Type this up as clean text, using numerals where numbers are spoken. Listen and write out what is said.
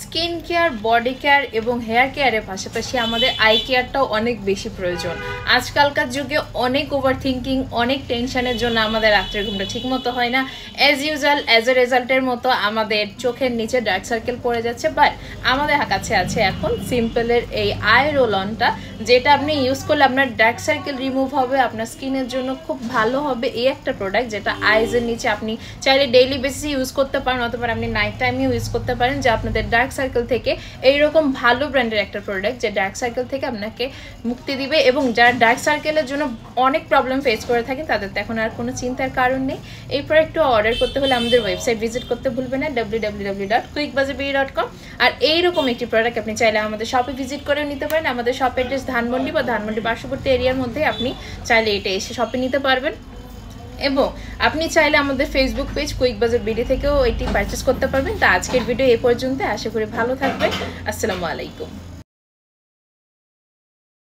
Skin care, body care এবং hair কেয়ারের পাশাপাশি আমাদের আই কেয়ারটাও অনেক বেশি প্রয়োজন। আজকালকার যুগে অনেক ওভার থিঙ্কিং, অনেক টেনশনের জন্য আমাদের রাত্রের ঘুমটা ঠিক মতো হয় না। অ্যাজ ইউজুয়াল, অ্যাজ এ রেজাল্টের মতো আমাদের চোখের নিচে ডার্ক সার্কেল পড়ে যাচ্ছে। বাট আমাদের কাছে আছে এখন সিম্পলের এই আই রোল অনটা, যেটা আপনি ইউজ করলে আপনার ডার্ক সার্কেল রিমুভ হবে, আপনার স্কিনের জন্য খুব ভালো হবে। এই একটা প্রোডাক্ট যেটা আইজের নিচে আপনি চাইলে ডেইলি বেসিসে ইউজ করতে পারেন, অথবা আপনি নাইট টাইমেও ইউজ করতে পারেন, যে আপনাদের ডার্ক সার্কেল থেকে এইরকম ভালো ব্র্যান্ডের একটা প্রোডাক্ট যে ডার্ক সার্কেল থেকে আপনাকে মুক্তি দিবে। এবং যারা ডার্ক সার্কেলের জন্য অনেক প্রবলেম ফেস করে থাকেন তাদের তো এখন আর কোনো চিন্তার কারণ নেই। এই প্রোডাক্টটা অর্ডার করতে হলে আমাদের ওয়েবসাইট ভিজিট করতে ভুলবেন না, www.quickbazaarbeauty.com। আর এইরকম একটি প্রোডাক্ট আপনি চাইলে আমাদের শপে ভিজিট করেও নিতে পারেন। আমাদের শপ অ্যাড্রেস ধানমন্ডি বা ধানমন্ডি পার্শ্ববর্তী এরিয়ার মধ্যে, আপনি চাইলে এটা এসে শপে নিতে পারবেন। এবং আপনি চাইলে আমাদের ফেসবুক পেজ কুইক বাজার বিডি থেকেও এটি পারচেস করতে পারবেন। তো আজকের ভিডিও এ পর্যন্ত, আশা করি ভালো থাকবেন। আসসালামু আলাইকুম।